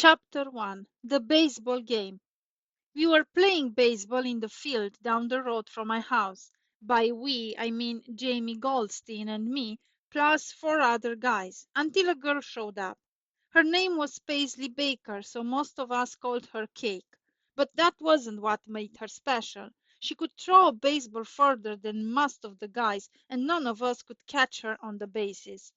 Chapter 1. The Baseball Game. We were playing baseball in the field down the road from my house. By we, I mean Jamie Goldstein and me, plus four other guys, until a girl showed up. Her name was Paisley Baker, so most of us called her Cake. But that wasn't what made her special. She could throw a baseball further than most of the guys, and none of us could catch her on the bases.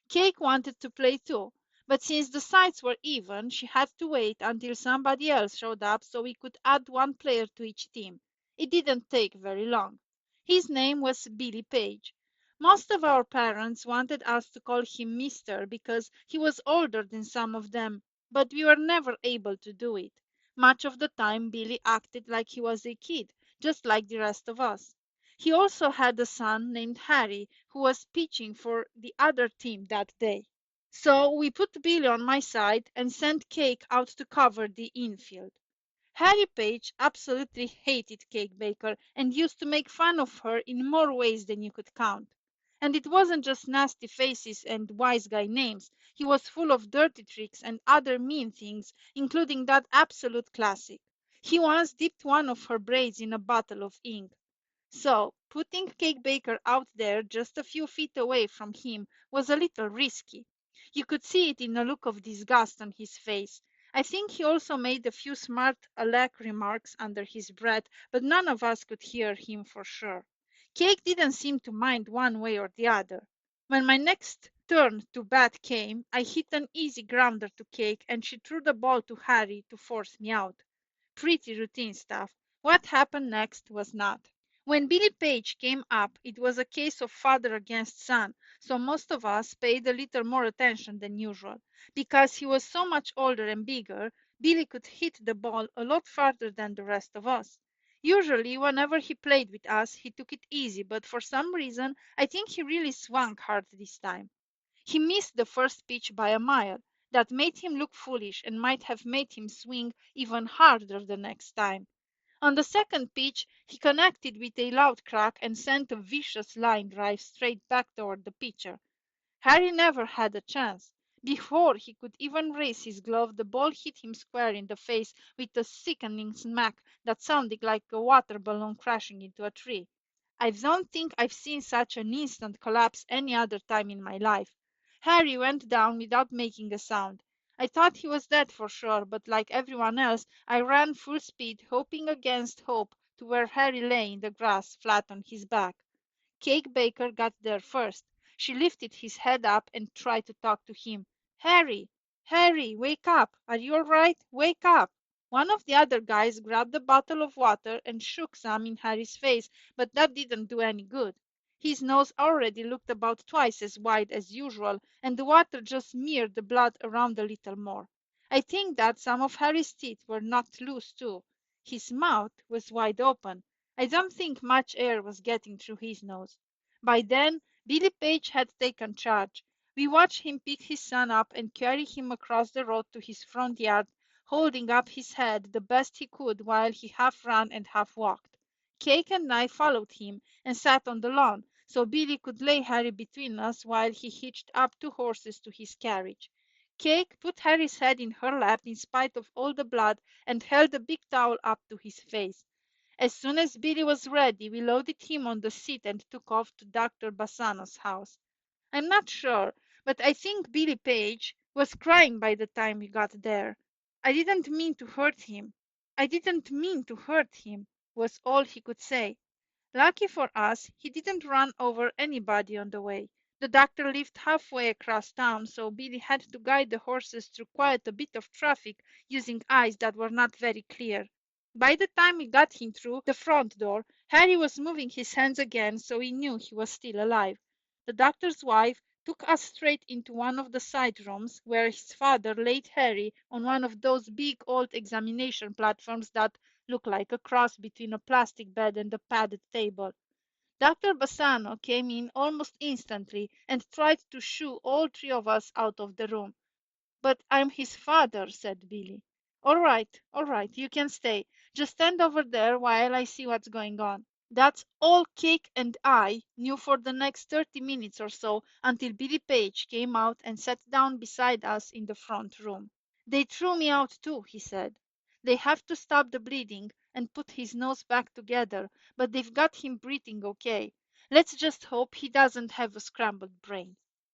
Cake wanted to play too, but since the sides were even, she had to wait until somebody else showed up so we could add one player to each team. It didn't take very long. His name was Billy Page. Most of our parents wanted us to call him Mister because he was older than some of them, but we were never able to do it. Much of the time, Billy acted like he was a kid, just like the rest of us. He also had a son named Harry who was pitching for the other team that day. So we put Billy on my side and sent Cake out to cover the infield. Harry Page absolutely hated Cake Baker and used to make fun of her in more ways than you could count. And it wasn't just nasty faces and wise guy names. He was full of dirty tricks and other mean things, including that absolute classic. He once dipped one of her braids in a bottle of ink. So, putting Cake Baker out there just a few feet away from him was a little risky. You could see it in the look of disgust on his face. I think he also made a few smart aleck remarks under his breath, but none of us could hear him for sure. Cake didn't seem to mind one way or the other. When my next turn to bat came, I hit an easy grounder to Cake and she threw the ball to Harry to force me out. Pretty routine stuff. What happened next was not. When Billy Page came up, it was a case of father against son, so most of us paid a little more attention than usual. Because he was so much older and bigger, Billy could hit the ball a lot farther than the rest of us. Usually, whenever he played with us, he took it easy, but for some reason, I think he really swung hard this time. He missed the first pitch by a mile. That made him look foolish and might have made him swing even harder the next time. On the second pitch, he connected with a loud crack and sent a vicious line drive straight back toward the pitcher. Harry never had a chance. Before he could even raise his glove, the ball hit him square in the face with a sickening smack that sounded like a water balloon crashing into a tree. I don't think I've seen such an instant collapse any other time in my life. Harry went down without making a sound. I thought he was dead for sure, but like everyone else, I ran full speed, hoping against hope, to where Harry lay in the grass, flat on his back. Cake Baker got there first. She lifted his head up and tried to talk to him. Harry, Harry, wake up. Are you all right? Wake up. One of the other guys grabbed a bottle of water and shook some in Harry's face, but that didn't do any good. His nose already looked about twice as wide as usual, and the water just smeared the blood around a little more. I think that some of Harry's teeth were knocked loose too. His mouth was wide open. I don't think much air was getting through his nose. By then, Billy Page had taken charge. We watched him pick his son up and carry him across the road to his front yard, holding up his head the best he could while he half ran and half walked. Cake and I followed him and sat on the lawn, so Billy could lay Harry between us while he hitched up two horses to his carriage. Cake put Harry's head in her lap in spite of all the blood and held a big towel up to his face. As soon as Billy was ready, we loaded him on the seat and took off to Dr. Bassano's house. I'm not sure, but I think Billy Page was crying by the time we got there. I didn't mean to hurt him. I didn't mean to hurt him, was all he could say. Lucky for us, he didn't run over anybody on the way. The doctor lived halfway across town, so Billy had to guide the horses through quite a bit of traffic using eyes that were not very clear. By the time we got him through the front door, Harry was moving his hands again, so we knew he was still alive. The doctor's wife took us straight into one of the side rooms where his father laid Harry on one of those big old examination platforms that look like a cross between a plastic bed and a padded table. Dr. Bassano came in almost instantly and tried to shoo all three of us out of the room. But I'm his father, said Billy. All right, you can stay. Just stand over there while I see what's going on. That's all Cake and I knew for the next 30 minutes or so until Billy Page came out and sat down beside us in the front room. They threw me out too, he said. They have to stop the bleeding and put his nose back together, but they've got him breathing okay. Let's just hope he doesn't have a scrambled brain.